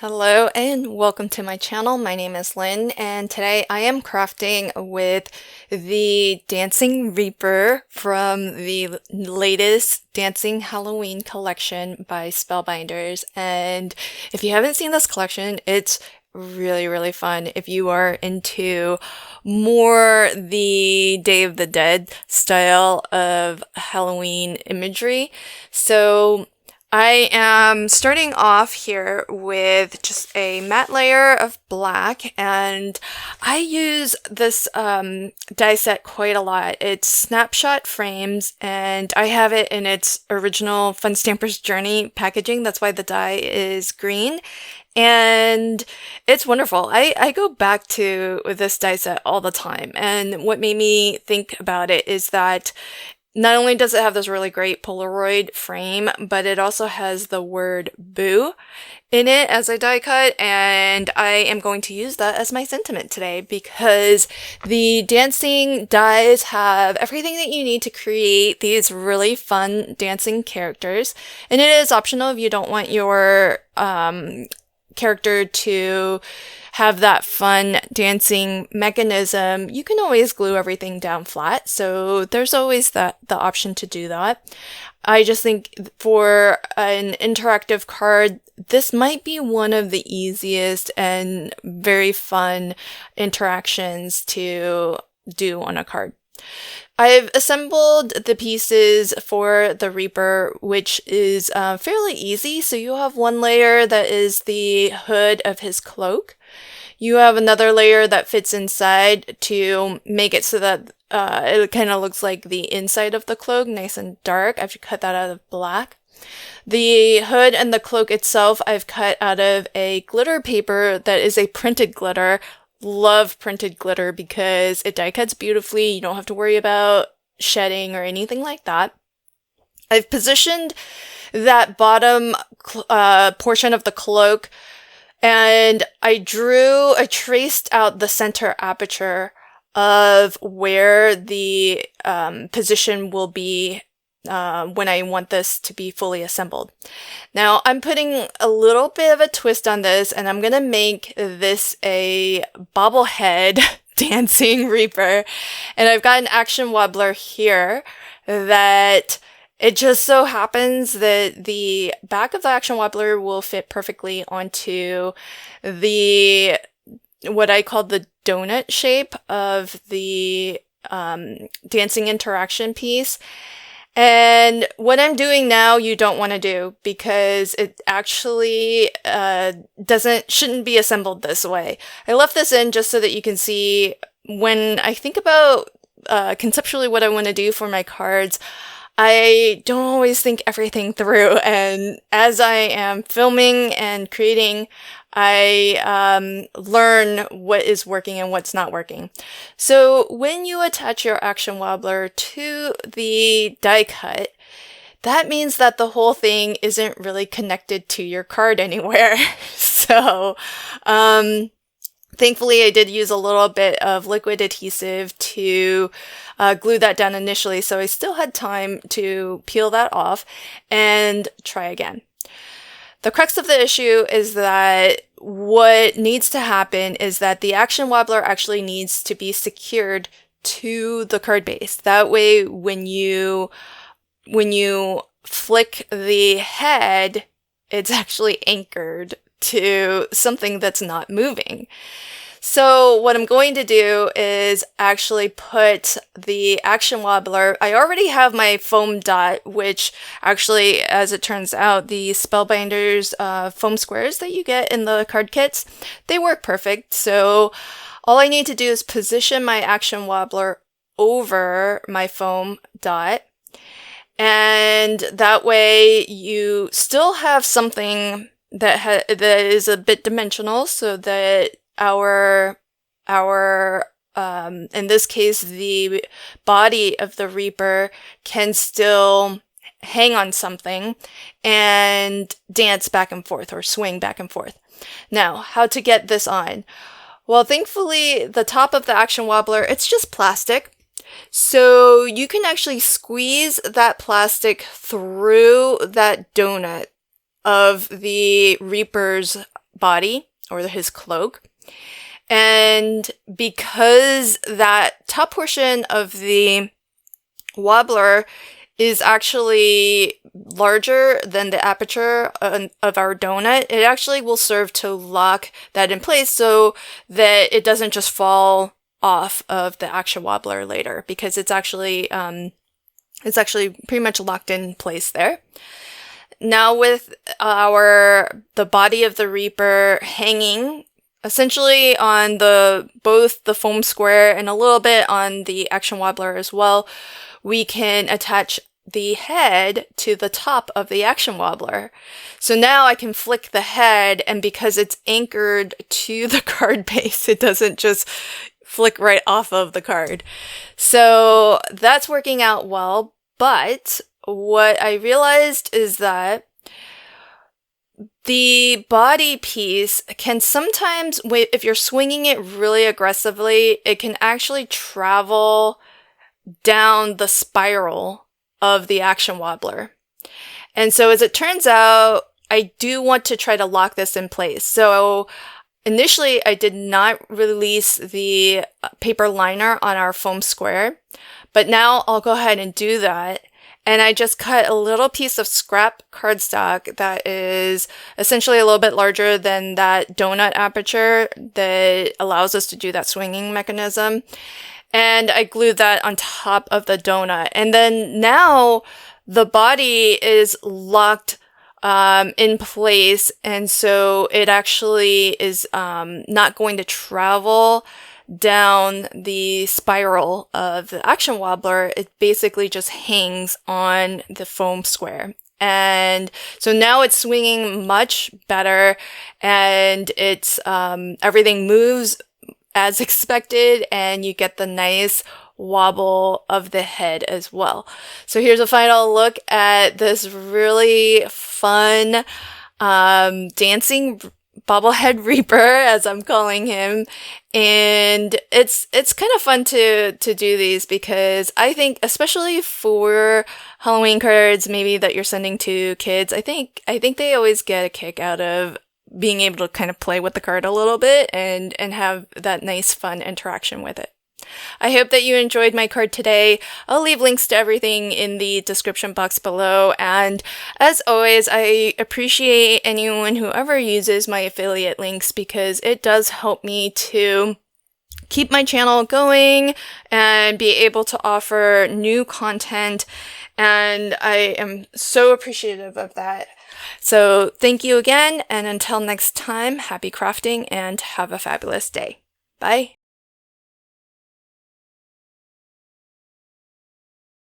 Hello and welcome to my channel. My name is Lynn and today I am crafting with the Dancing Reaper from the latest Dancing Halloween collection by Spellbinders. And if you haven't seen this collection, it's really fun if you are into more the Day of the Dead style of Halloween imagery. So I am starting off here with just a matte layer of black, and I use this die set quite a lot. It's snapshot frames, and I have it in its original Fun Stampers Journey packaging. That's why the die is green. And it's wonderful. I go back to this die set all the time, and what made me think about it is that not only does it have this really great Polaroid frame, but it also has the word boo in it as a die cut, and I am going to use that as my sentiment today because the dancing dies have everything that you need to create these really fun dancing characters, and it is optional if you don't want your character to have that fun dancing mechanism. You can always glue everything down flat, so there's always the option to do that. I just think for an interactive card, this might be one of the easiest and very fun interactions to do on a card. I've assembled the pieces for the Reaper, which is fairly easy. So you have one layer that is the hood of his cloak. You have another layer that fits inside to make it so that it kind of looks like the inside of the cloak, nice and dark. I've cut that out of black. The hood and the cloak itself I've cut out of a glitter paper that is a printed glitter. Love printed glitter because it die cuts beautifully. You don't have to worry about shedding or anything like that. I've positioned that bottom portion of the cloak, and I traced out the center aperture of where the position will be when I want this to be fully assembled. Now I'm putting a little bit of a twist on this, and I'm gonna make this a bobblehead dancing Reaper. And I've got an action wobbler here that it just so happens that the back of the action wobbler will fit perfectly onto the what I call the donut shape of the dancing interaction piece. And what I'm doing now, you don't want to do because it actually shouldn't be assembled this way. I left this in just so that you can see when I think about conceptually what I want to do for my cards. I don't always think everything through, and as I am filming and creating, I learn what is working and what's not working. So when you attach your action wobbler to the die cut, that means that the whole thing isn't really connected to your card anywhere. So thankfully I did use a little bit of liquid adhesive to glue that down initially, so I still had time to peel that off and try again. The crux of the issue is that what needs to happen is that the action wobbler actually needs to be secured to the card base. That way, when you flick the head, it's actually anchored to something that's not moving. So what I'm going to do is actually put the action wobbler. I already have my foam dot, which actually, as it turns out, the Spellbinders foam squares that you get in the card kits, they work perfect. So all I need to do is position my action wobbler over my foam dot. And that way you still have something that is a bit dimensional so that our in this case the body of the Reaper can still hang on something and dance back and forth or swing back and forth. Now, how to get this on? Well, thankfully the top of the action wobbler, it's just plastic. So you can actually squeeze that plastic through that donut of the Reaper's body or his cloak. And because that top portion of the wobbler is actually larger than the aperture of our donut, it actually will serve to lock that in place so that it doesn't just fall off of the actual wobbler later, because it's actually pretty much locked in place there. Now with the body of the Reaper hanging essentially on both the foam square and a little bit on the action wobbler as well, we can attach the head to the top of the action wobbler. So now I can flick the head, and because it's anchored to the card base, it doesn't just flick right off of the card. So that's working out well, but what I realized is that the body piece can sometimes, if you're swinging it really aggressively, it can actually travel down the spiral of the action wobbler. And so as it turns out, I do want to try to lock this in place. So initially, I did not release the paper liner on our foam square, but now I'll go ahead and do that. And I just cut a little piece of scrap cardstock that is essentially a little bit larger than that donut aperture that allows us to do that swinging mechanism. And I glued that on top of the donut. And then now the body is locked in place. And so it actually is not going to travel down the spiral of the action wobbler. It basically just hangs on the foam square. And so now it's swinging much better, and it's everything moves as expected, and you get the nice wobble of the head as well. So here's a final look at this really fun dancing Bobblehead Reaper, as I'm calling him. And it's kind of fun to do these, because I think, especially for Halloween cards maybe that you're sending to kids, I think they always get a kick out of being able to kind of play with the card a little bit and have that nice fun interaction with it. I hope that you enjoyed my card today. I'll leave links to everything in the description box below. And as always, I appreciate anyone who ever uses my affiliate links, because it does help me to keep my channel going and be able to offer new content. And I am so appreciative of that. So thank you again. And until next time, happy crafting and have a fabulous day. Bye.